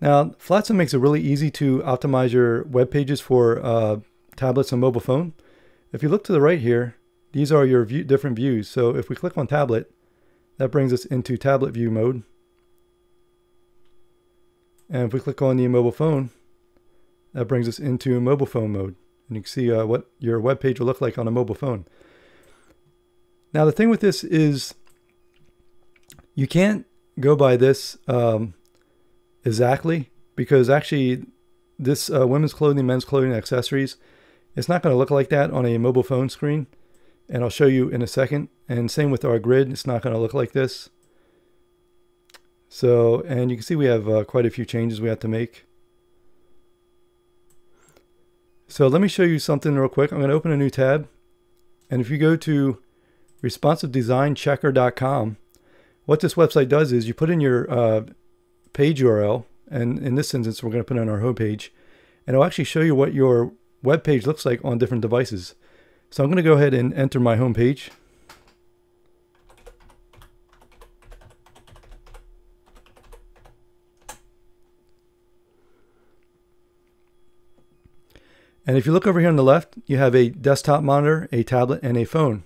Now, Flatsun makes it really easy to optimize your web pages for tablets and mobile phone. If you look to the right here, these are your different views. So if we click on tablet, that brings us into tablet view mode. And if we click on the mobile phone, that brings us into mobile phone mode. And you can see what your web page will look like on a mobile phone. Now the thing with this is you can't go by this exactly, because actually this women's clothing, men's clothing, accessories, it's not going to look like that on a mobile phone screen. And I'll show you in a second. And same with our grid, it's not going to look like this. So, and you can see we have quite a few changes we have to make. So let me show you something real quick. I'm going to open a new tab. And if you go to responsivedesignchecker.com, what this website does is you put in your page URL, and in this instance we're going to put it on our home page, and it'll actually show you what your web page looks like on different devices. So I'm going to go ahead and enter my home page. And if you look over here on the left, you have a desktop monitor, a tablet, and a phone.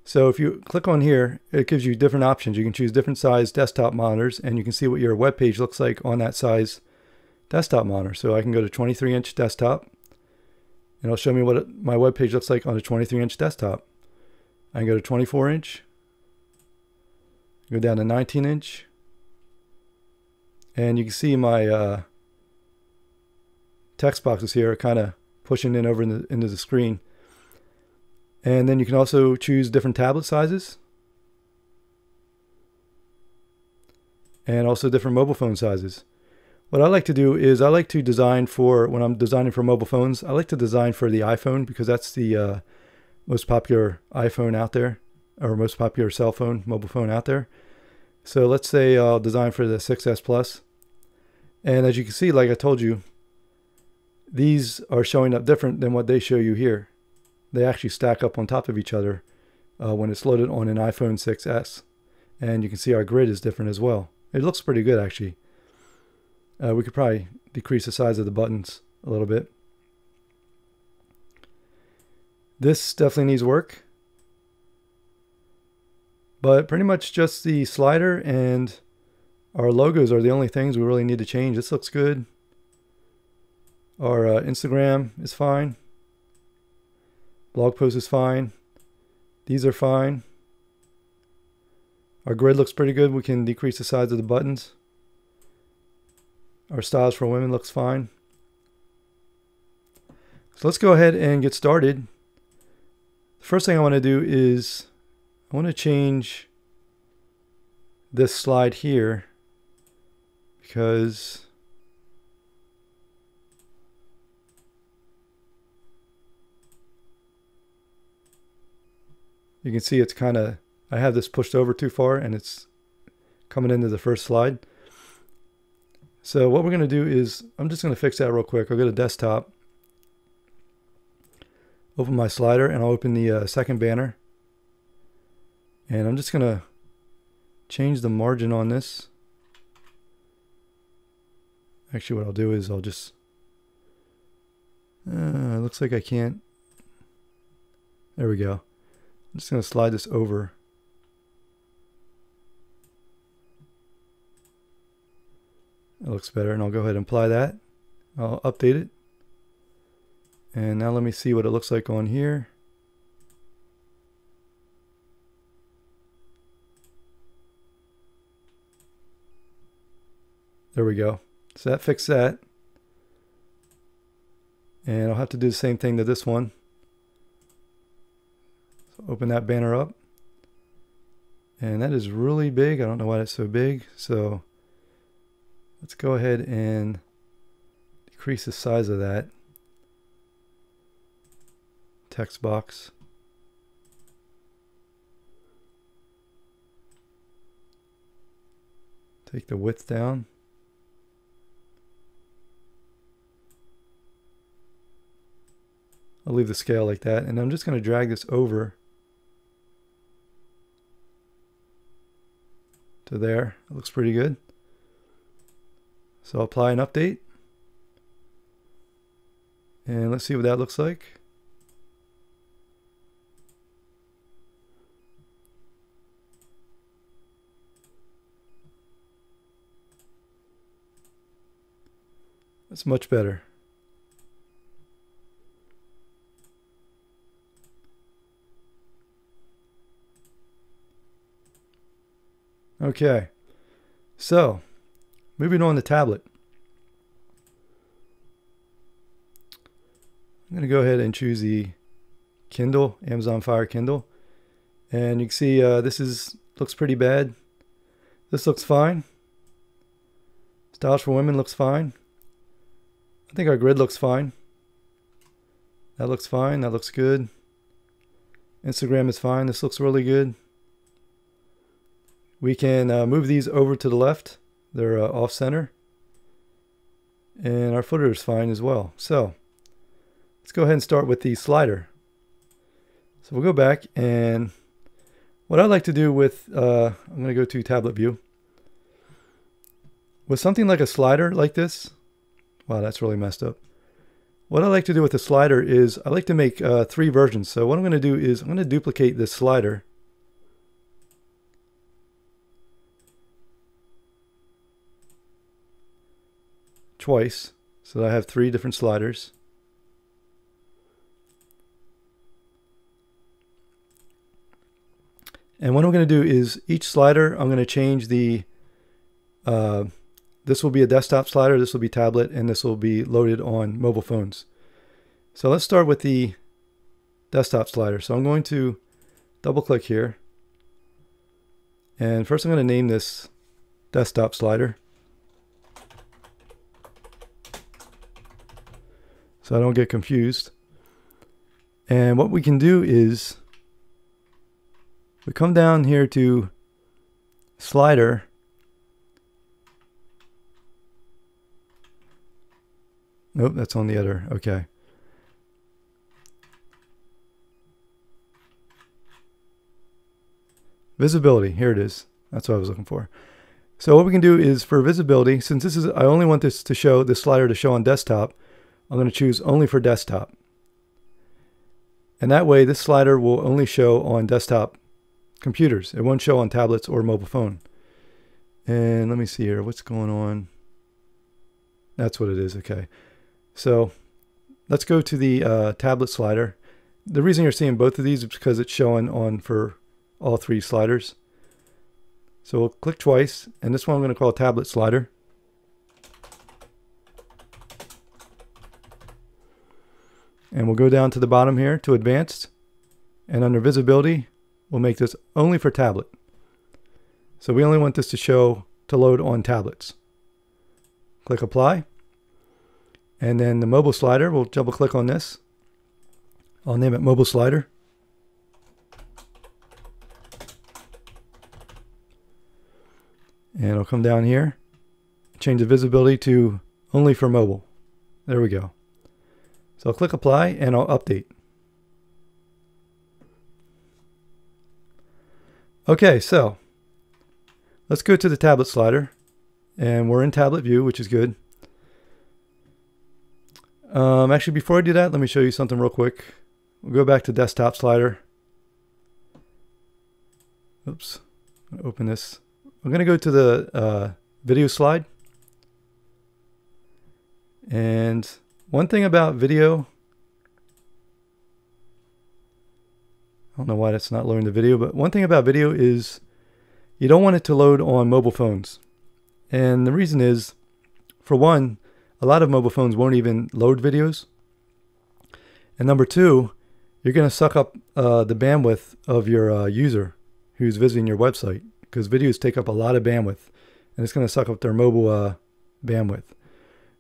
So if you click on here, it gives you different options. You can choose different size desktop monitors, and you can see what your web page looks like on that size desktop monitor. So I can go to 23-inch desktop, and it'll show me what my web page looks like on a 23-inch desktop. I can go to 24-inch, go down to 19-inch, and you can see my text boxes here are kind of pushing in over into the screen. And then you can also choose different tablet sizes and also different mobile phone sizes. What I like to do is I like to design for, when I'm designing for mobile phones, I like to design for the iPhone, because that's the most popular iPhone out there, or most popular cell phone, mobile phone out there. So let's say I'll design for the 6S Plus. And as you can see, like I told you, these are showing up different than what they show you here. They actually stack up on top of each other when it's loaded on an iPhone 6S. And you can see our grid is different as well. It looks pretty good, actually. We could probably decrease the size of the buttons a little bit. This definitely needs work. But pretty much just the slider and our logos are the only things we really need to change. This looks good. Our Instagram is fine. Blog post is fine. These are fine. Our grid looks pretty good. We can decrease the size of the buttons. Our styles for women looks fine. So let's go ahead and get started. The first thing I want to do is I want to change this slide here, because you can see it's kind of, I have this pushed over too far and it's coming into the first slide. So what we're going to do is, I'm just going to fix that real quick. I'll go to desktop, open my slider, and I'll open the second banner. And I'm just going to change the margin on this. Actually, what I'll do is I'll just, it looks like I can't. There we go. I'm just going to slide this over. It looks better, and I'll go ahead and apply that. I'll update it. And now let me see what it looks like on here. There we go. So that fixed that. And I'll have to do the same thing to this one. So open that banner up. And that is really big. I don't know why it's so big. So let's go ahead and decrease the size of that text box. Take the width down. I'll leave the scale like that, and I'm just going to drag this over to there. It looks pretty good. So I'll apply an update. And let's see what that looks like. That's much better. Okay, so moving on to tablet. I'm going to go ahead and choose the Kindle, Amazon Fire Kindle. And you can see this looks pretty bad. This looks fine. Styles for Women looks fine. I think our grid looks fine. That looks fine. That looks good. Instagram is fine. This looks really good. We can move these over to the left. They're off center. And our footer is fine as well. So let's go ahead and start with the slider. So we'll go back, and what I like to do with, I'm going to go to tablet view. With something like a slider like this, wow, that's really messed up. What I like to do with the slider is I like to make 3 versions. So what I'm going to do is I'm going to duplicate this slider. Twice, so that I have 3 different sliders. And what I'm going to do is each slider, I'm going to change the, this will be a desktop slider, this will be tablet, and this will be loaded on mobile phones. So let's start with the desktop slider. So I'm going to double click here. And first I'm going to name this desktop slider, so I don't get confused. And what we can do is we come down here to slider. Nope, that's on the other. Okay. Visibility, here it is. That's what I was looking for. So what we can do is for visibility, since this is, I only want this to show, this slider to show on desktop, I'm going to choose only for desktop. And that way this slider will only show on desktop computers. It won't show on tablets or mobile phone. And let me see here, what's going on? That's what it is, okay. So let's go to the tablet slider. The reason you're seeing both of these is because it's showing on for all 3 sliders. So we'll click twice, and this one I'm going to call tablet slider. And we'll go down to the bottom here to advanced, and under visibility we'll make this only for tablet. So we only want this to load on tablets. Click apply, and then the mobile slider, we'll double click on this. I'll name it mobile slider. And I'll come down here, change the visibility to only for mobile. There we go. So I'll click apply and I'll update. Okay, so let's go to the tablet slider, and we're in tablet view, which is good. Actually, before I do that, let me show you something real quick. We'll go back to desktop slider. Oops, I'm gonna open this. I'm going to go to the video slide. And one thing about video, I don't know why that's not loading the video, but one thing about video is you don't want it to load on mobile phones. And the reason is, for one, a lot of mobile phones won't even load videos. And number 2, you're going to suck up the bandwidth of your user who's visiting your website, because videos take up a lot of bandwidth, and it's going to suck up their mobile bandwidth.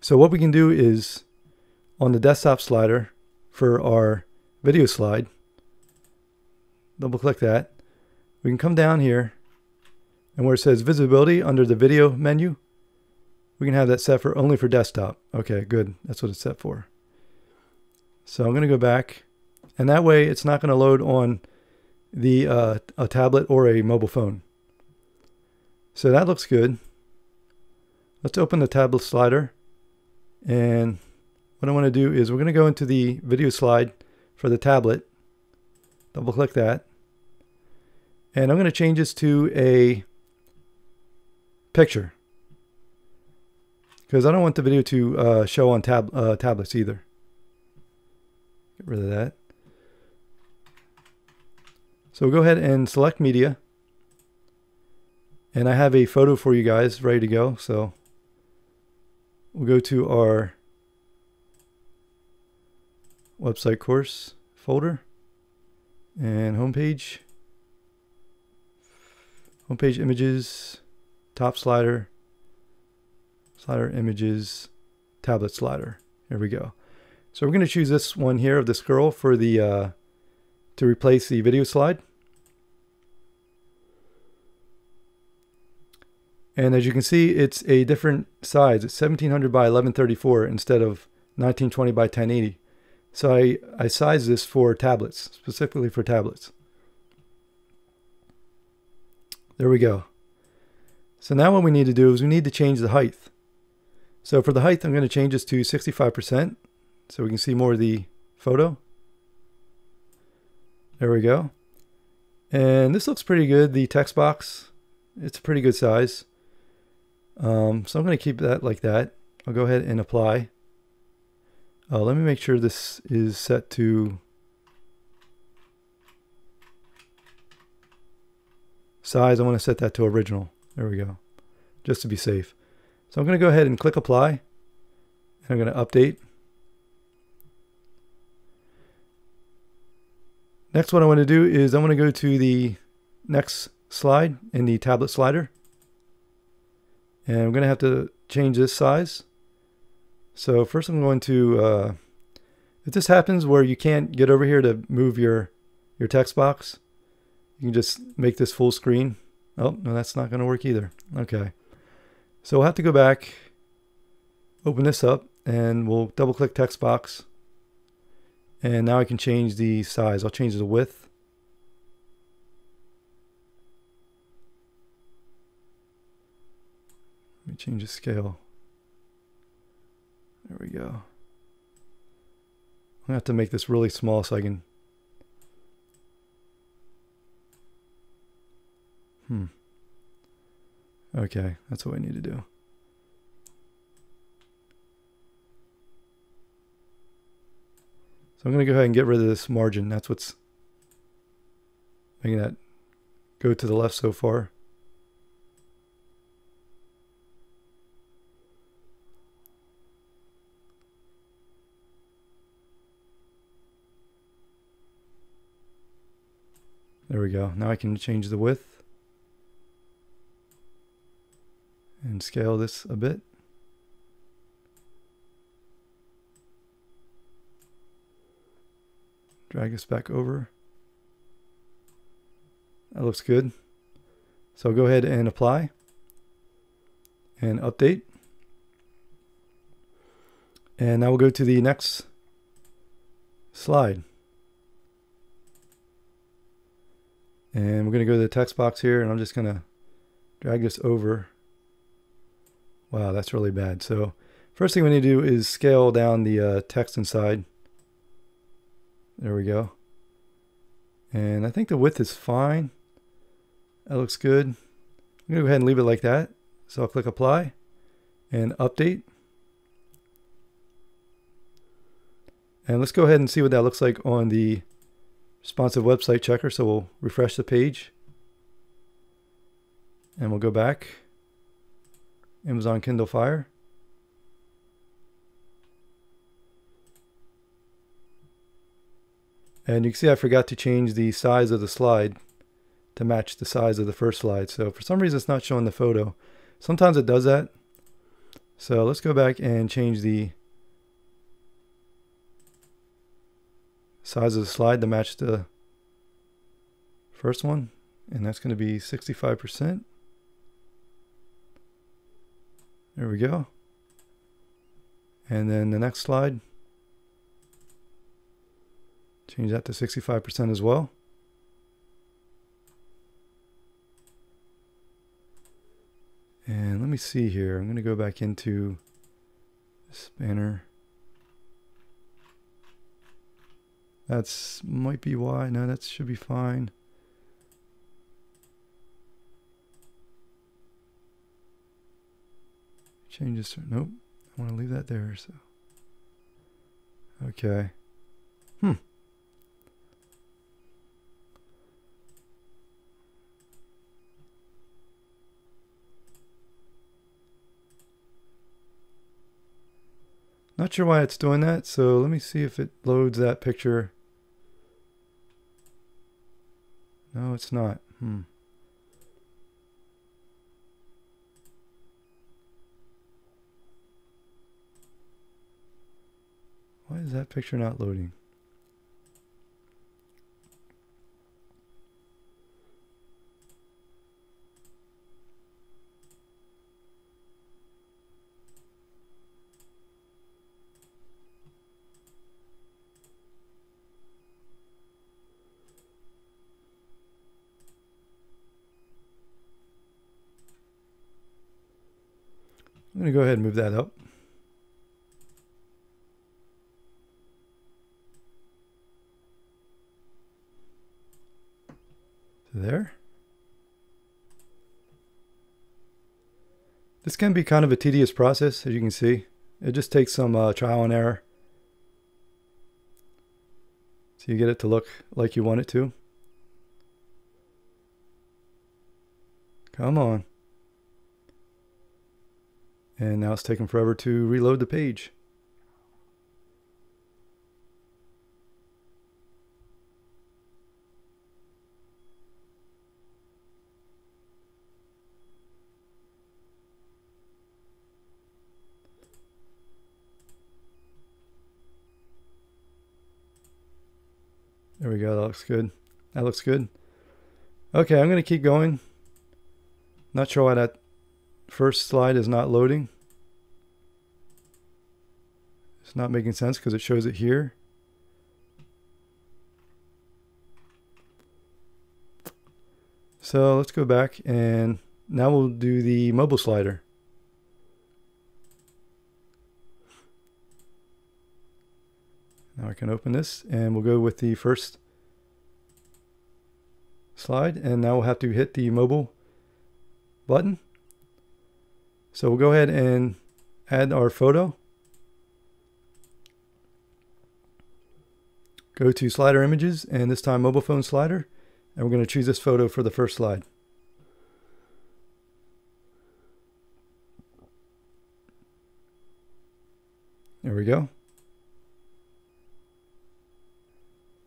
So what we can do is, on the desktop slider for our video slide, double click that. We can come down here, and where it says visibility under the video menu, we can have that set for only for desktop. Okay, good. That's what it's set for. So I'm going to go back, and that way it's not going to load on the a tablet or a mobile phone. So that looks good. Let's open the tablet slider, and what I want to do is we're going to go into the video slide for the tablet. Double click that, and I'm going to change this to a picture because I don't want the video to show on tablets either. Get rid of that. So we'll go ahead and select media, and I have a photo for you guys ready to go. So we'll go to our website course folder and homepage images, top slider, slider images, tablet slider. Here we go. So we're going to choose this one here of this girl for the to replace the video slide. And as you can see, it's a different size. It's 1700 by 1134 instead of 1920 by 1080. So I sized this for tablets, specifically for tablets. There we go. So now what we need to do is we need to change the height. So for the height, I'm going to change this to 65% so we can see more of the photo. There we go. And this looks pretty good. The text box, it's a pretty good size. So I'm going to keep that like that. I'll go ahead and apply. Let me make sure this is set to size. I want to set that to original. There we go, just to be safe. So I'm going to go ahead and click apply, and I'm going to update. Next, what I want to do is I want to go to the next slide in the tablet slider, and I'm going to have to change this size. So first I'm going to, if this happens where you can't get over here to move your text box, you can just make this full screen. Oh, no, that's not going to work either. Okay. So we'll have to go back, open this up, and we'll double click text box. And now I can change the size. I'll change the width. Let me change the scale. There we go. I'm going to have to make this really small so I can... Okay, that's what I need to do. So I'm going to go ahead and get rid of this margin. That's what's making that go to the left so far. There we go. Now I can change the width and scale this a bit. Drag this back over. That looks good. So I'll go ahead and apply and update. And now we'll go to the next slide. And we're going to go to the text box here, and I'm just going to drag this over. Wow, that's really bad. So first thing we need to do is scale down the text inside. There we go. And I think the width is fine. That looks good. I'm going to go ahead and leave it like that. So I'll click apply and update. And let's go ahead and see what that looks like on the responsive website checker. So we'll refresh the page and we'll go back. Amazon Kindle Fire. And you can see I forgot to change the size of the slide to match the size of the first slide. So for some reason it's not showing the photo. Sometimes it does that. So let's go back and change the size of the slide to match the first one. And that's going to be 65%. There we go. And then the next slide, change that to 65% as well. And let me me see here. I'm going to go back into this banner. That's might be why. No, that should be fine. Change this. Nope. I want to leave that there. So. Okay. Not sure why it's doing that, so let me see if it loads that picture. No, it's not. Why is that picture not loading? I'm going to go ahead and move that up. To there. This can be kind of a tedious process, as you can see. It just takes some trial and error. So you get it to look like you want it to. Come on. And now it's taking forever to reload the page. There we go. That looks good. That looks good. Okay, I'm going to keep going. Not sure why that first slide is not loading. It's not making sense because it shows it here. So let's go back, and now we'll do the mobile slider. Now I can open this, and we'll go with the first slide, and now we'll have to hit the mobile button. So we'll go ahead and add our photo. Go to slider images, and this time mobile phone slider, and we're going to choose this photo for the first slide. There we go.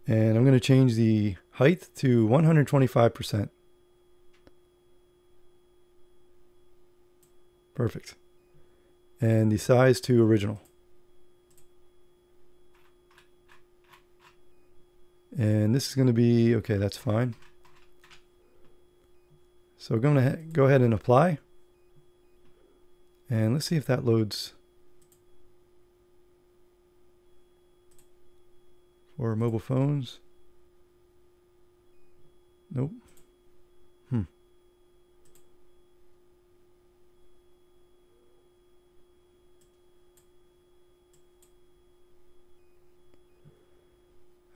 And I'm going to change the height to 125%. Perfect. And the size to original. And this is going to be, okay, that's fine. So we're going to go ahead and apply. And let's see if that loads for mobile phones. Nope.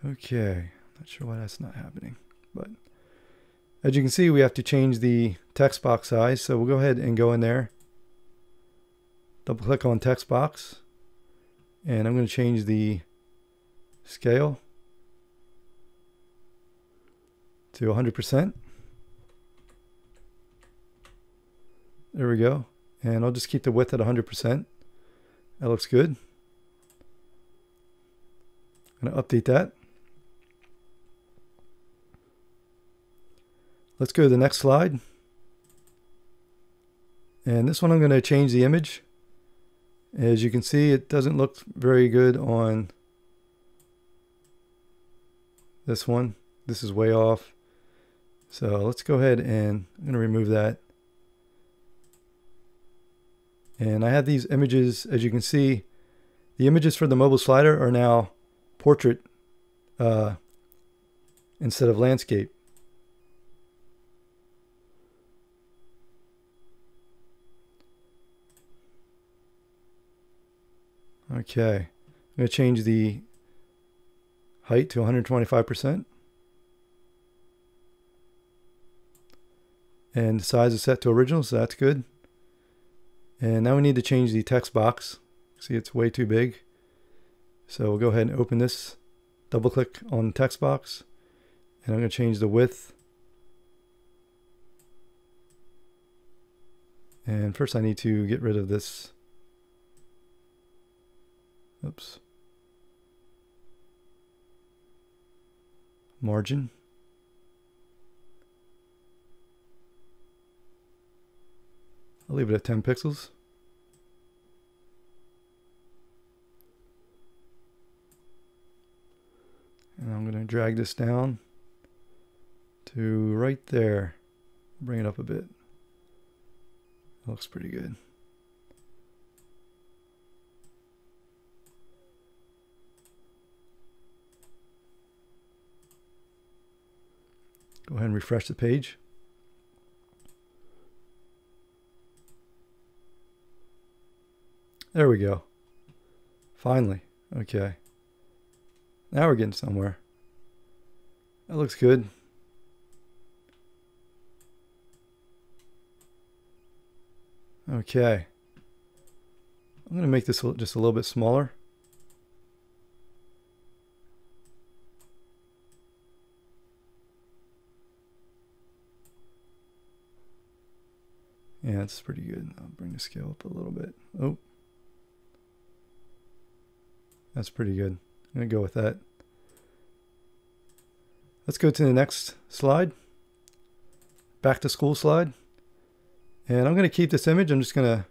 Okay, not sure why that's not happening, but as you can see, we have to change the text box size. So we'll go ahead and go in there, double click on text box, and I'm going to change the scale to 100%. There we go. And I'll just keep the width at 100%. That looks good. I'm going to update that. Let's go to the next slide. And this one I'm going to change the image. As you can see, it doesn't look very good on this one. This is way off. So let's go ahead and I'm going to remove that. And I have these images, as you can see, the images for the mobile slider are now portrait instead of landscape. Okay, I'm going to change the height to 125%. And the size is set to original, so that's good. And now we need to change the text box. See, it's way too big. So we'll go ahead and open this, double click on the text box, and I'm going to change the width. And first I need to get rid of this. Oops. Margin. I'll leave it at 10 pixels. And I'm going to drag this down to right there. Bring it up a bit. Looks pretty good. Go ahead and refresh the page. There we go. Finally. Okay. Now we're getting somewhere. That looks good. Okay. I'm going to make this just a little bit smaller. Yeah, that's pretty good. I'll bring the scale up a little bit. Oh. That's pretty good. I'm going to go with that. Let's go to the next slide. Back to school slide. And I'm going to keep this image. I'm just going to...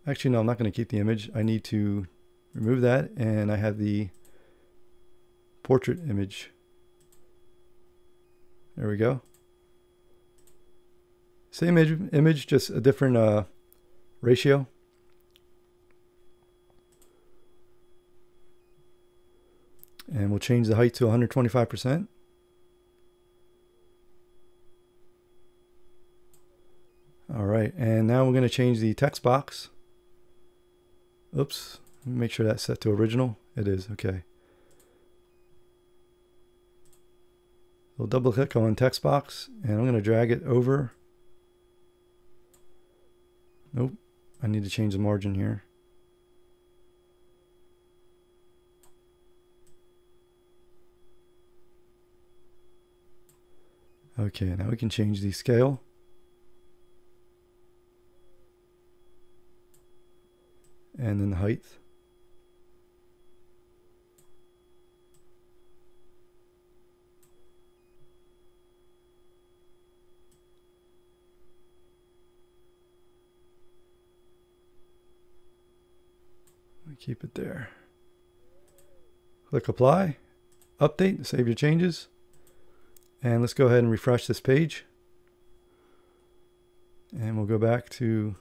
Actually, no, I'm not going to keep the image. I need to remove that. And I have the portrait image. There we go. Same image, just a different ratio. And we'll change the height to 125%. All right, and now we're going to change the text box. Oops, let me make sure that's set to original. It is, okay. We'll double click on text box, and I'm going to drag it over. Nope, I need to change the margin here. Okay, now we can change the scale. And then the height. Keep it there. Click apply, update, save your changes. And let's go ahead and refresh this page. And we'll go back to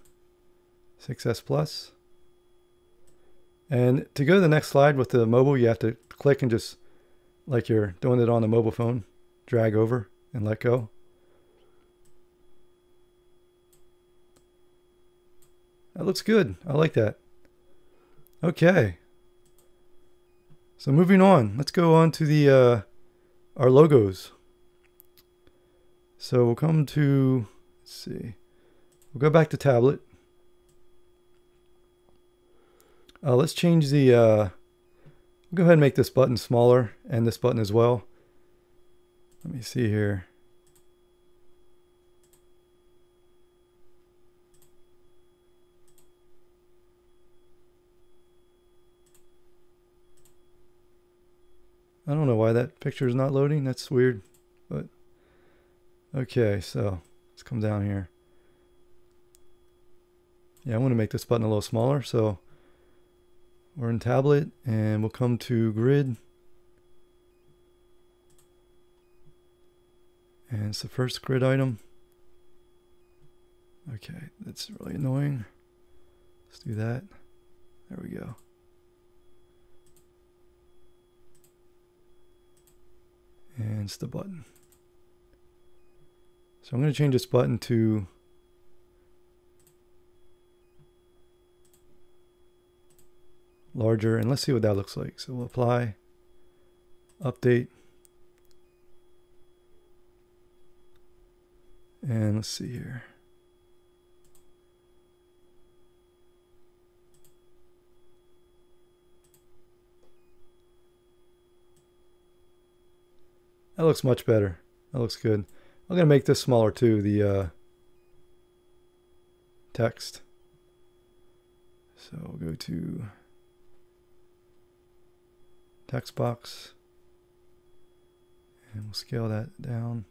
6S Plus. And to go to the next slide with the mobile, you have to click and just, like you're doing it on a mobile phone, drag over and let go. That looks good. I like that. Okay. So moving on, let's go on to the our logos. So we'll come to, let's see, we'll go back to tablet. Let's change the, we'll go ahead and make this button smaller and this button as well. Let me see here. I don't know why that picture is not loading. That's weird, but okay, so let's come down here. Yeah, I want to make this button a little smaller, so we're in tablet and we'll come to grid. And it's the first grid item. Okay, that's really annoying. Let's do that. There we go. And it's the button. So I'm going to change this button to larger, and let's see what that looks like. So we'll apply, update, and let's see here. That looks much better. That looks good. I'm going to make this smaller too, the text. So we'll go to text box and we'll scale that down.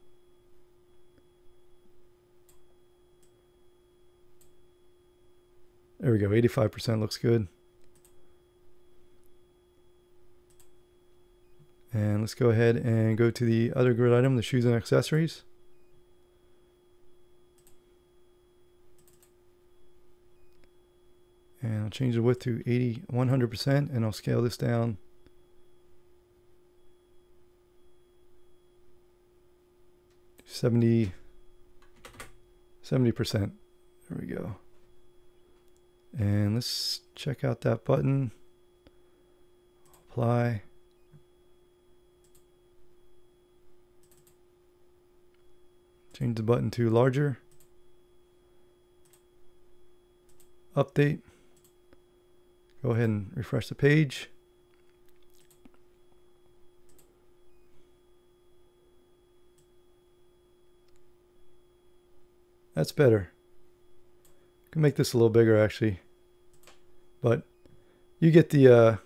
There we go, 85% looks good. And let's go ahead and go to the other grid item, the shoes and accessories. And I'll change the width to 100%, and I'll scale this down to 70%. There we go. And let's check out that button. Apply. Change the button to larger. Update. Go ahead and refresh the page. That's better. I can make this a little bigger actually, but you get the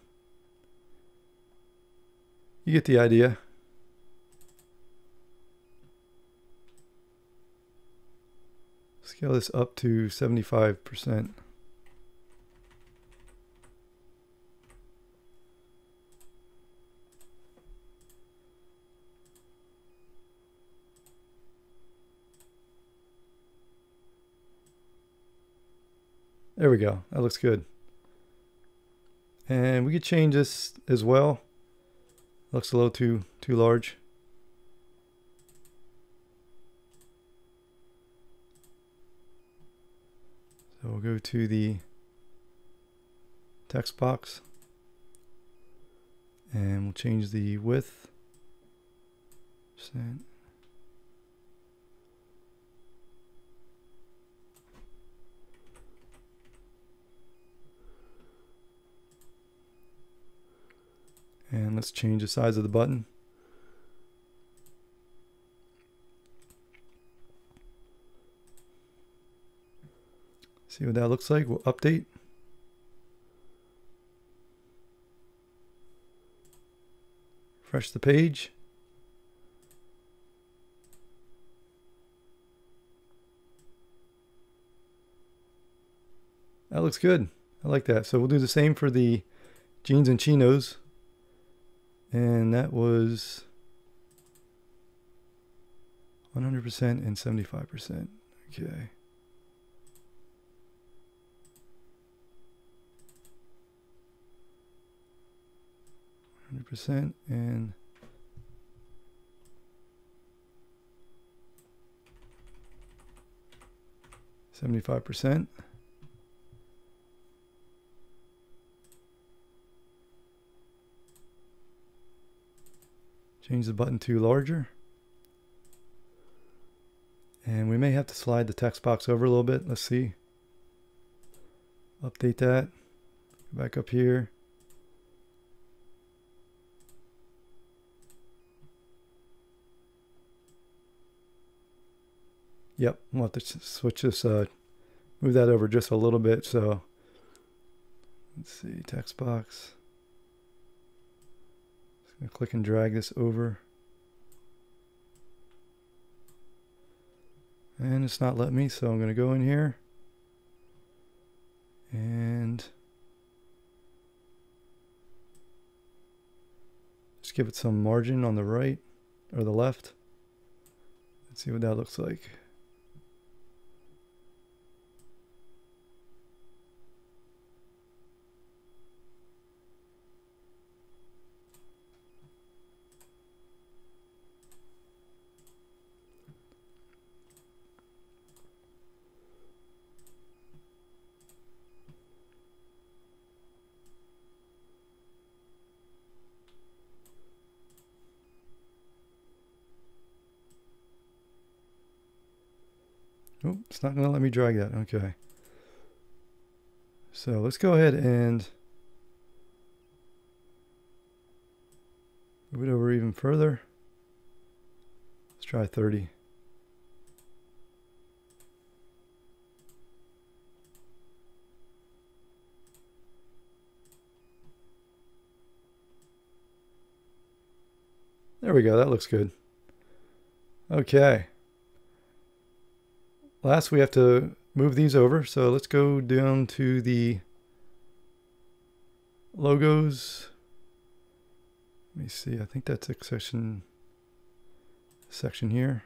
idea. Scale this up to 75%. There we go. That looks good. And we could change this as well. Looks a little too large. So we'll go to the text box and we'll change the width %. And let's change the size of the button. See what that looks like. We'll update. Refresh the page. That looks good. I like that. So we'll do the same for the jeans and chinos. And that was 100% and 75%. Okay. %, and 75%. Change the button to larger. And we may have to slide the text box over a little bit. Let's see. Update that. Go back up here. Yep, we'll have to switch this, move that over just a little bit. So let's see, text box. Just gonna click and drag this over. And it's not letting me, so I'm gonna go in here and just give it some margin on the right or the left. Let's see what that looks like. Oh, it's not going to let me drag that. Okay. So let's go ahead and move it over even further. Let's try 30. There we go. That looks good. Okay. Last, we have to move these over. So let's go down to the logos. Let me see. I think that's a section here.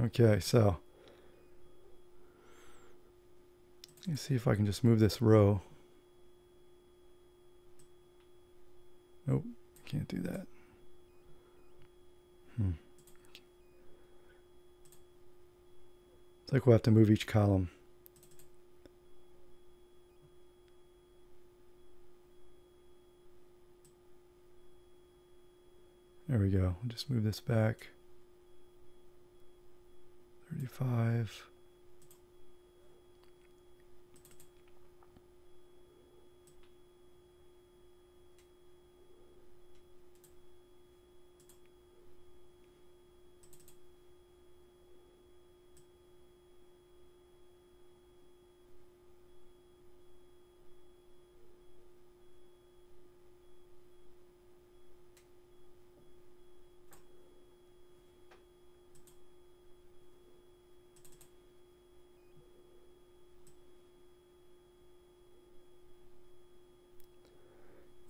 Okay, so let's see if I can just move this row. Nope, can't do that. It's like we'll have to move each column. There we go. We'll just move this back. 35.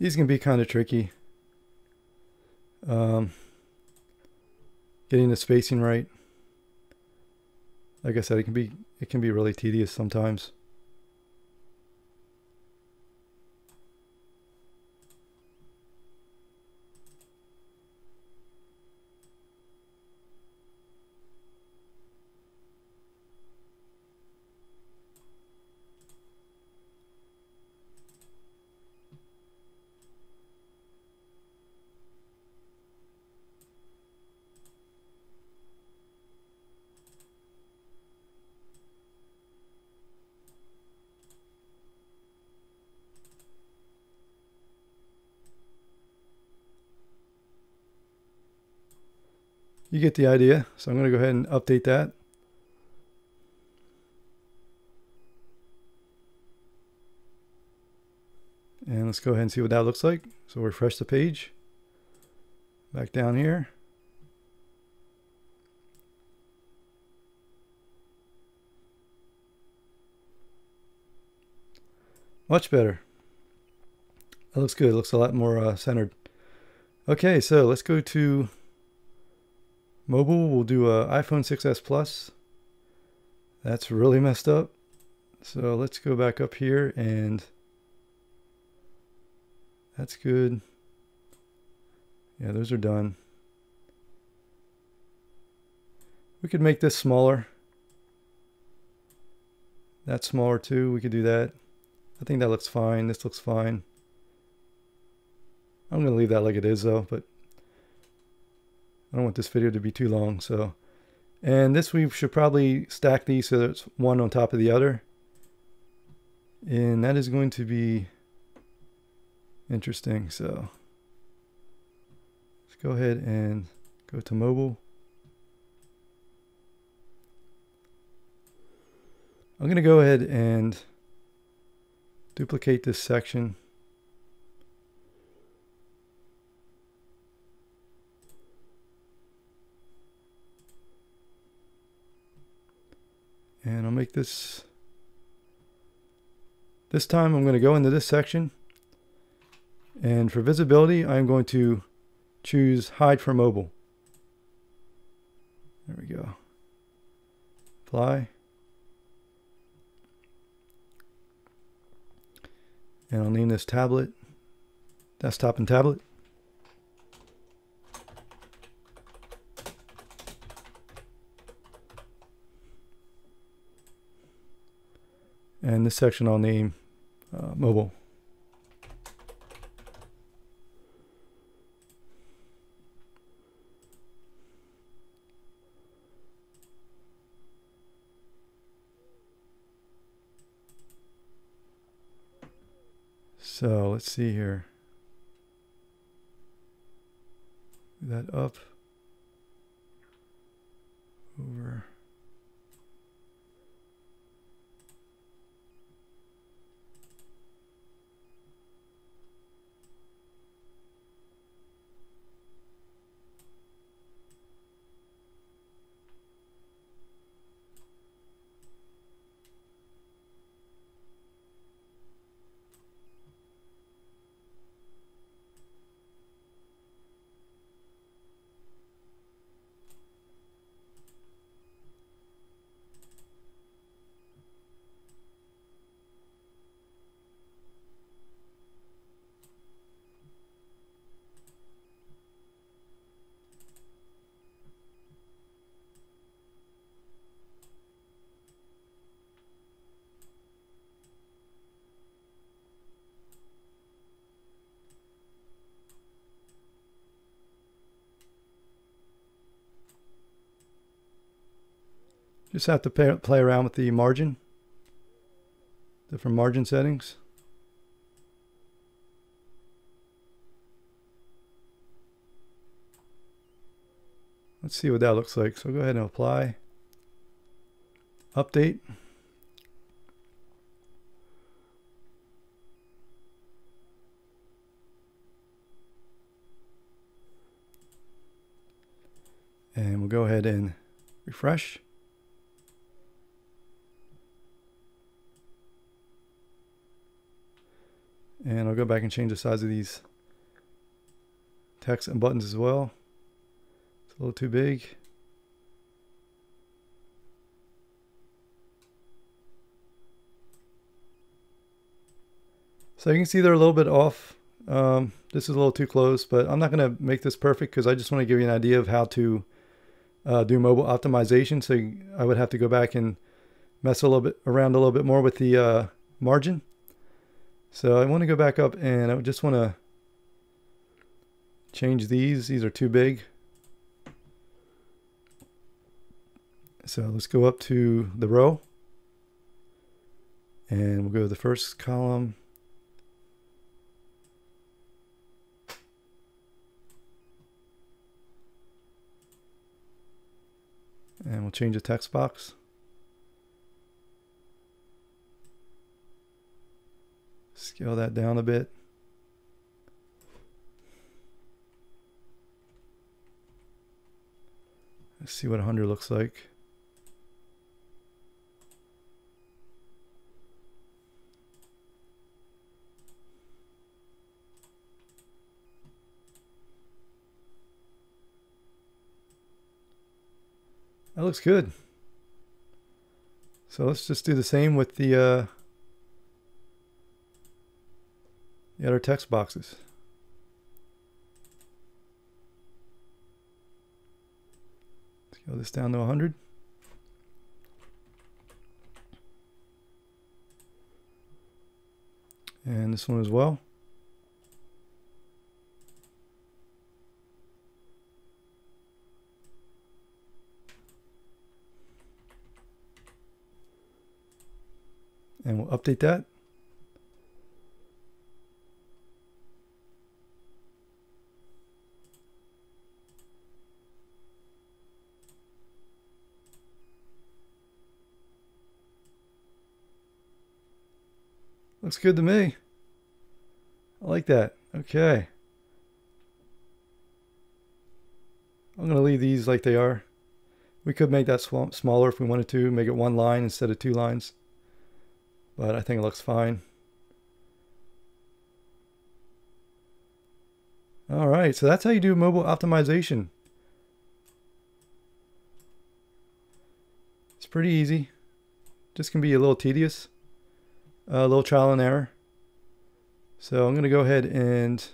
These can be kind of tricky. Getting the spacing right. Like I said, it can be really tedious sometimes. You get the idea. So I'm going to go ahead and update that. And let's go ahead and see what that looks like. So refresh the page. Back down here. Much better. That looks good. It looks a lot more centered. Okay, so let's go to mobile. We'll do a iPhone 6s Plus. That's really messed up. So let's go back up here, and that's good. Yeah, those are done. We could make this smaller. That's smaller too. We could do that. I think that looks fine. This looks fine. I'm going to leave that like it is though, but I don't want this video to be too long. So, and this, we should probably stack these so that it's one on top of the other. And that is going to be interesting. So let's go ahead and go to mobile. I'm going to go ahead and duplicate this section. And I'll make this time I'm going to go into this section, and for visibility I'm going to choose hide for mobile. There we go. Apply. And I'll name this tablet, desktop and tablet. And this section I'll name mobile. So let's see here. That up, over. Just have to play around with the margin, different margin settings. Let's see what that looks like. So go ahead and apply, update. And we'll go ahead and refresh. And I'll go back and change the size of these text and buttons as well. It's a little too big. So you can see they're a little bit off. This is a little too close, but I'm not going to make this perfect because I just want to give you an idea of how to do mobile optimization. So I would have to go back and mess around a little bit more with the margin. So I want to go back up and I just want to change these. These are too big. So let's go up to the row and we'll go to the first column. And we'll change the text box. Scale that down a bit. Let's see what 100 looks like. That looks good. So let's just do the same with the other text boxes. Scale this down to 100. And this one as well. And we'll update that. Looks good to me. I like that. Okay. I'm going to leave these like they are. We could make that smaller if we wanted to, make it one line instead of two lines. But I think it looks fine. All right, so that's how you do mobile optimization. It's pretty easy. Just can be a little tedious, a little trial and error. So I'm going to go ahead and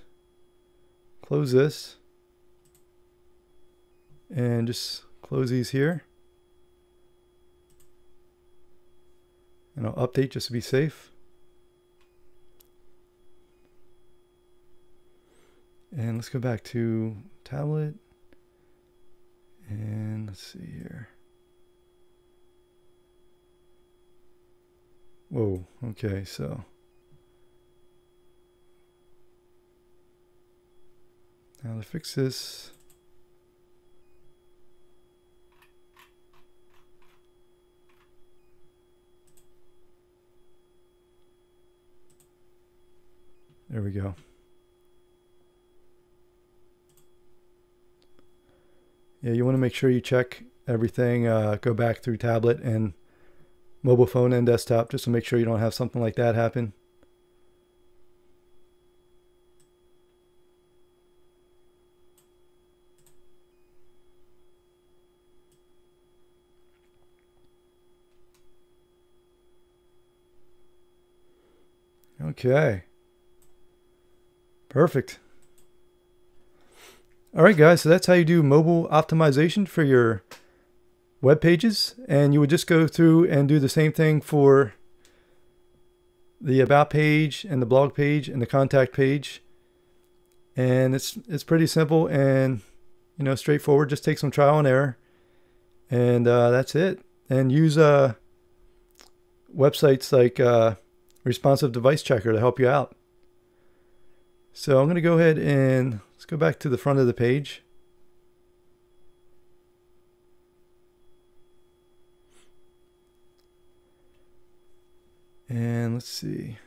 close this and just close these here. and I'll update just to be safe. And let's go back to tablet. And let's see here. Whoa, okay, so now to fix this, there we go. Yeah, you want to make sure you check everything, go back through tablet and mobile phone and desktop just to make sure you don't have something like that happen. Okay. Perfect. All right, guys, so that's how you do mobile optimization for your web pages. And you would just go through and do the same thing for the about page and the blog page and the contact page. And it's pretty simple and, you know, straightforward. Just take some trial and error, and that's it. And use websites like Responsive Device Checker to help you out. So I'm going to go ahead and let's go back to the front of the page. And let's see.